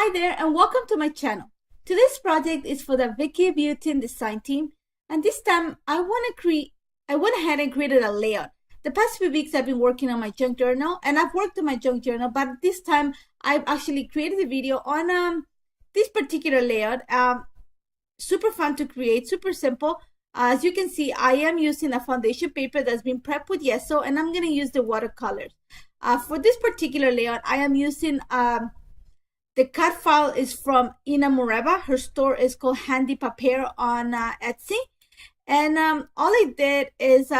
Hi there and welcome to my channel. Today's project is for the Vicki Boutin design team, and this time I went ahead and created a layout. The past few weeks I've been working on my junk journal, and I've worked on my junk journal, but this time I've actually created a video on this particular layout. Super fun to create, super simple. As you can see, I am using a foundation paper that's been prepped with gesso, and I'm going to use the watercolors. For this particular layout, I am using the cut file is from Ina Mureba. Her store is called Handy Paper on Etsy. And all I did is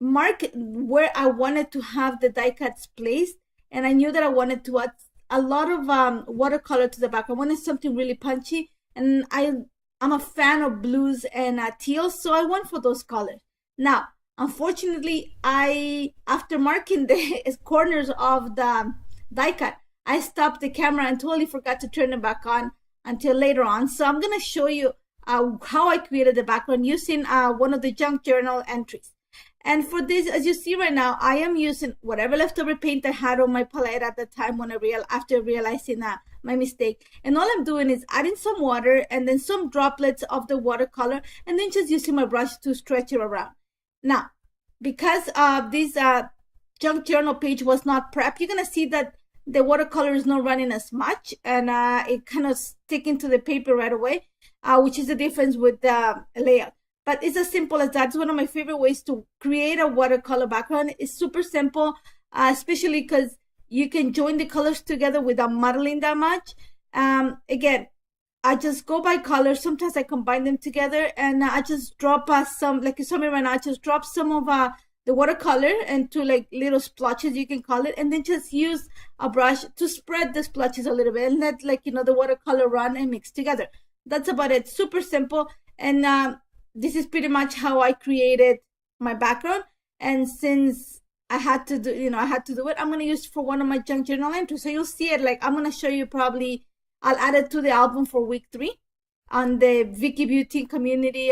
mark where I wanted to have the die cuts placed. And I knew that I wanted to add a lot of watercolor to the back. I wanted something really punchy. And I'm a fan of blues and teal, so I went for those colors. Now, unfortunately, after marking the corners of the die cut, I stopped the camera and totally forgot to turn it back on until later on. So I'm going to show you how I created the background using one of the junk journal entries. And for this, as you see right now, I am using whatever leftover paint I had on my palette at the time after realizing my mistake. And all I'm doing is adding some water and then some droplets of the watercolor, and then just using my brush to stretch it around. Now, because this junk journal page was not prepped, you're going to see that the watercolor is not running as much, and it kind of sticking to the paper right away, which is the difference with the layout. But it's as simple as that. It's one of my favorite ways to create a watercolor background. It's super simple, especially because you can join the colors together without muddling that much. Again, I just go by colors. Sometimes I combine them together, and I just drop some, like you saw me right now, I just drop some of the watercolor into like little splotches, you can call it, and then just use a brush to spread the splotches a little bit and let, like, the watercolor run and mix together. That's about it. Super simple. And this is pretty much how I created my background. And since I had to do it, I'm going to use for one of my junk journal entries. So you'll see it, like, I'm going to show you probably, I'll add it to the album for week 3 on the Vicki Boutin community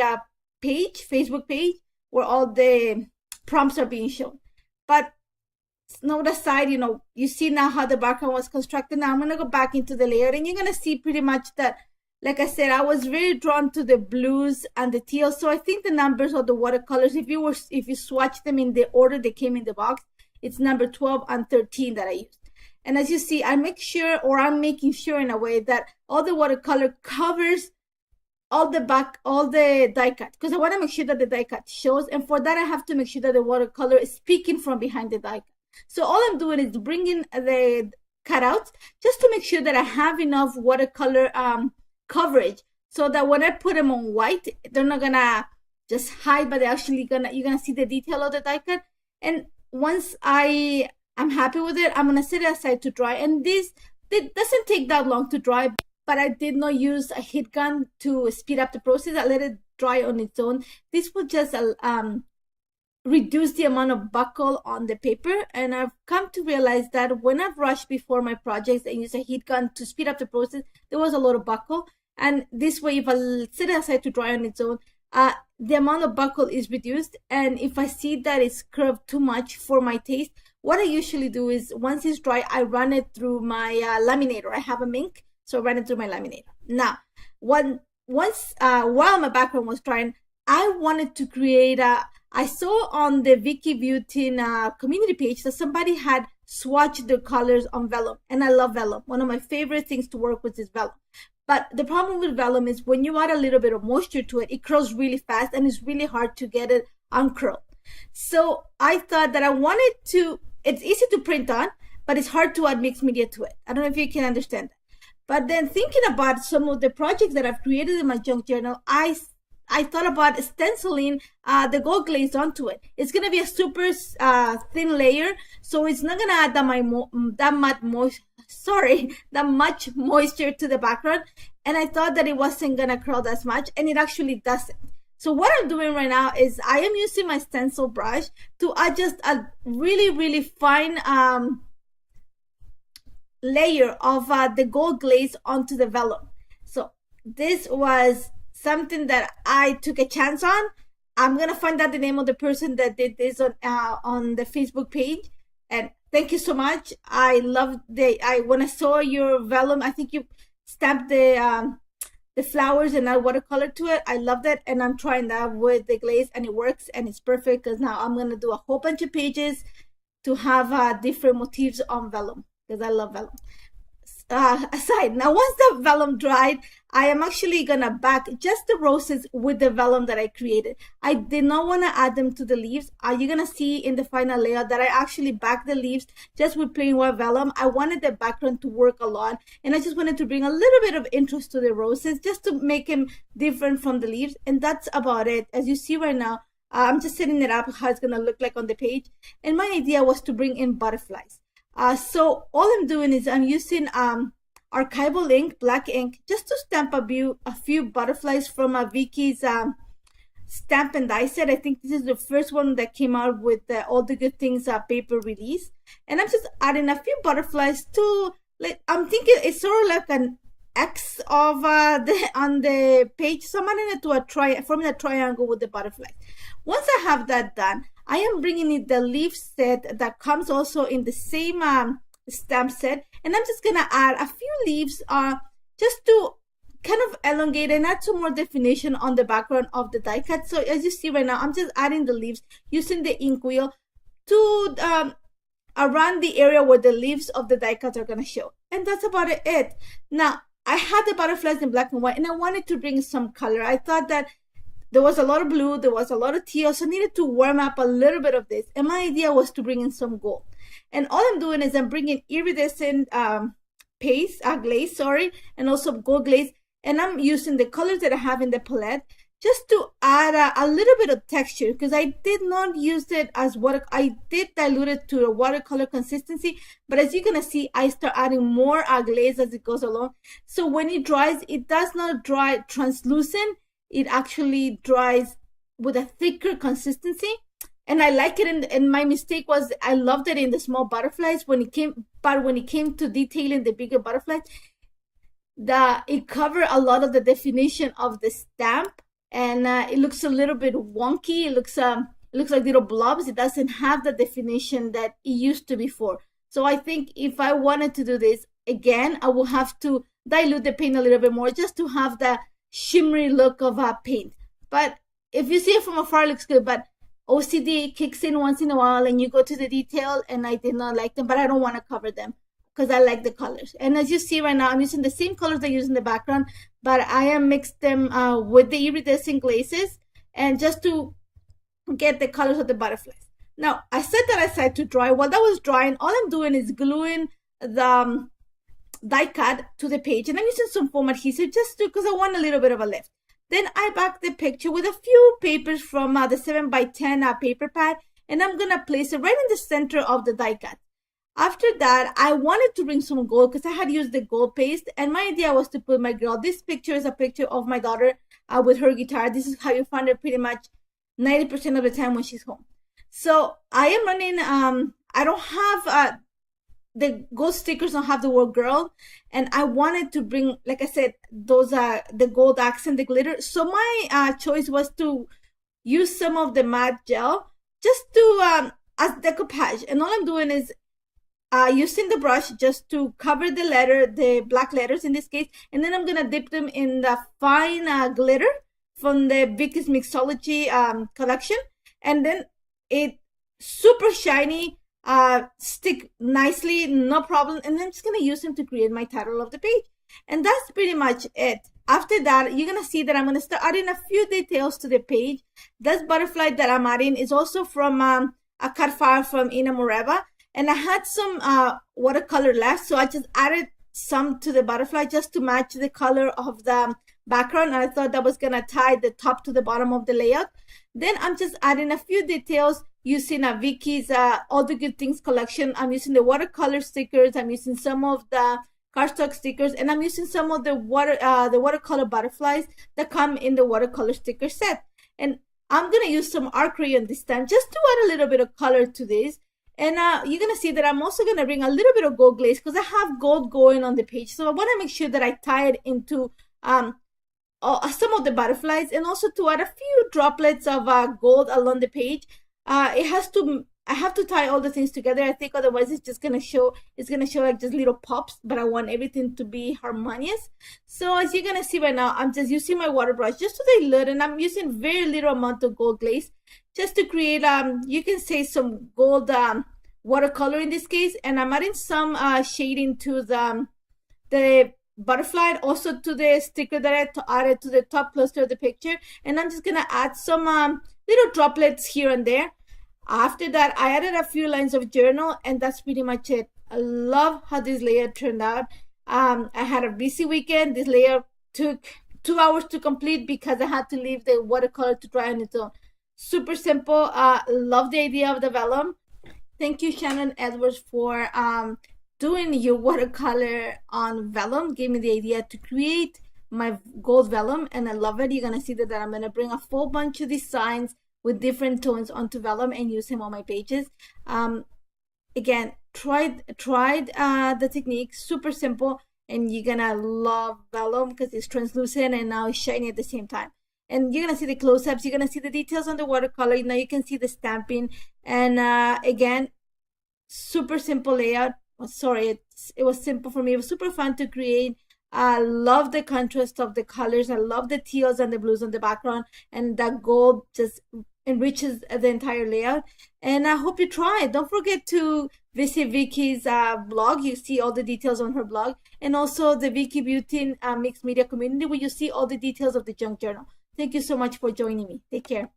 page, Facebook page, where all the prompts are being shown. But note aside, you see now how the background was constructed. Now I'm going to go back into the layer, and you're going to see pretty much that, like I said, I was very drawn to the blues and the teal. So I think the numbers of the watercolors, if you swatch them in the order they came in the box, it's number 12 and 13 that I used. And as you see, I'm making sure in a way that all the watercolor covers all the die cut, because I want to make sure that the die cut shows, and for that I have to make sure that the watercolor is speaking from behind the die cut. So all I'm doing is bringing the cutouts just to make sure that I have enough watercolor coverage, so that when I put them on white, they're not gonna just hide, but they're actually you're gonna see the detail of the die cut. And once I'm happy with it, I'm gonna set it aside to dry. And this doesn't take that long to dry, but I did not use a heat gun to speed up the process. I let it dry on its own. This will just reduce the amount of buckle on the paper. And I've come to realize that when I've rushed before my projects and use a heat gun to speed up the process, there was a lot of buckle. And this way, if I set it aside to dry on its own, the amount of buckle is reduced. And if I see that it's curved too much for my taste, what I usually do is, once it's dry, I run it through my laminator. I have a Mink, so I ran it through my laminator. Now, while my background was drying, I wanted to create I saw on the Vicki Boutin community page that somebody had swatched the colors on vellum, and I love vellum. One of my favorite things to work with is vellum. But the problem with vellum is when you add a little bit of moisture to it, it curls really fast, and it's really hard to get it uncurled. So I thought that it's easy to print on, but it's hard to add mixed media to it. I don't know if you can understand that. But then thinking about some of the projects that I've created in my junk journal, I thought about stenciling the gold glaze onto it. It's going to be a super thin layer, so it's not going to add that much moisture to the background. And I thought that it wasn't going to curl as much, and it actually doesn't. So what I'm doing right now is I am using my stencil brush to adjust a really, really fine layer of the gold glaze onto the vellum. So this was something that I took a chance on. I'm gonna find out the name of the person that did this on the Facebook page, and thank you so much. I loved when I saw your vellum. I think stamp the flowers and add watercolor to it. I love that, and I'm trying that with the glaze, and it works, and it's perfect because now I'm gonna do a whole bunch of pages to have different motifs on vellum because I love vellum. Aside, now once the vellum dried, I am actually gonna back just the roses with the vellum that I created. I did not want to add them to the leaves. You're gonna see in the final layout that I actually backed the leaves just with plain white vellum. I wanted the background to work a lot, and I just wanted to bring a little bit of interest to the roses just to make them different from the leaves, and that's about it. As you see right now, I'm just setting it up how it's gonna look like on the page, and my idea was to bring in butterflies. So all I'm doing is I'm using archival ink, black ink, just to stamp a few butterflies from Vicki's stamp and die set. I think this is the first one that came out with all the good things paper release, and I'm just adding a few butterflies to, like, I'm thinking it's sort of like an X of on the page, so I'm adding it to forming a triangle with the butterflies. Once I have that done, I am bringing in the leaf set that comes also in the same stamp set, and I'm just gonna add a few leaves just to kind of elongate and add some more definition on the background of the die cut. So as you see right now, I'm just adding the leaves using the ink wheel to around the area where the leaves of the die cuts are gonna show, and that's about it. Now I had the butterflies in black and white, and I wanted to bring some color. I thought that there was a lot of blue, there was a lot of teal, so I needed to warm up a little bit of this. And my idea was to bring in some gold. And all I'm doing is I'm bringing iridescent glaze, and also gold glaze. And I'm using the colors that I have in the palette just to add a little bit of texture, because I did not use it as water. I did dilute it to a watercolor consistency, but as you're gonna see, I start adding more glaze as it goes along. So when it dries, it does not dry translucent. It actually dries with a thicker consistency, and I like it. And my mistake was I loved it in the small butterflies when it came to detailing the bigger butterflies, it covered a lot of the definition of the stamp, and it looks a little bit wonky. It looks like little blobs. It doesn't have the definition that it used to before. So I think if I wanted to do this again, I will have to dilute the paint a little bit more just to have the shimmery look of paint. But if you see it from afar, it looks good, but OCD kicks in once in a while and you go to the detail, and I did not like them, but I don't want to cover them because I like the colors. And as you see right now, I'm using the same colors I use in the background, but I am mixed them with the iridescent glazes, and just to get the colors of the butterflies. Now I set that aside to dry. While that was drying, all I'm doing is gluing the die cut to the page, and I'm using some foam adhesive just because I want a little bit of a lift. Then I back the picture with a few papers from the 7x10 paper pad, and I'm gonna place it right in the center of the die cut. After that, I wanted to bring some gold because I had used the gold paste, and my idea was to put my girl. This picture is a picture of my daughter with her guitar. This is how you find her pretty much 90% of the time when she's home. So I am running, I don't have the gold stickers don't have the word girl, and I wanted to bring, like I said, those the gold accent, the glitter. So my choice was to use some of the matte gel just to as decoupage, and all I'm doing is using the brush just to cover the black letters in this case, and then I'm gonna dip them in the fine glitter from the Vicki's Mixology collection, and then it super shiny, stick nicely, no problem. And I'm just gonna use them to create my title of the page, and that's pretty much it. After that, you're gonna see that I'm gonna start adding a few details to the page. This butterfly that I'm adding is also from a cut file from Ina Moreva, and I had some watercolor left, so I just added some to the butterfly just to match the color of the background, and I thought that was gonna tie the top to the bottom of the layout. Then I'm just adding a few details using Vicki's All the Good Things collection. I'm using the watercolor stickers, I'm using some of the cardstock stickers, and I'm using some of the watercolor butterflies that come in the watercolor sticker set. And I'm gonna use some art crayon this time just to add a little bit of color to this. And you're gonna see that I'm also gonna bring a little bit of gold glaze because I have gold going on the page, so I want to make sure that I tie it into some of the butterflies, and also to add a few droplets of gold along the page. It has to I have to tie all the things together. I think otherwise it's gonna show like just little pops, but I want everything to be harmonious. So as you're gonna see right now, I'm just using my water brush just to dilute, and I'm using very little amount of gold glaze just to create you can say some gold watercolor in this case, and I'm adding some shading to the butterfly, also to the sticker that I added to the top cluster of the picture, and I'm just gonna add some little droplets here and there. After that, I added a few lines of journal, and that's pretty much it. I love how this layer turned out. I had a busy weekend. This layer took 2 hours to complete because I had to leave the watercolor to dry on its own. Super simple. Love the idea of the vellum. Thank you, Shannon Edwards, for doing your watercolor on vellum. Gave me the idea to create my gold vellum, and I love it. You're gonna see that I'm gonna bring a full bunch of designs with different tones onto vellum and use them on my pages. Again, tried the technique, super simple, and you're gonna love vellum because it's translucent and now it's shiny at the same time. And you're gonna see the close-ups, you're gonna see the details on the watercolor. Now you can see the stamping, and again, super simple layout. Sorry, it was simple for me. It was super fun to create. I love the contrast of the colors. I love the teals and the blues on the background, and that gold just enriches the entire layout. And I hope you try it. Don't forget to visit Vicki's blog. You see all the details on her blog, and also the Vicki Boutin mixed media community, where you see all the details of the junk journal. Thank you so much for joining me. Take care.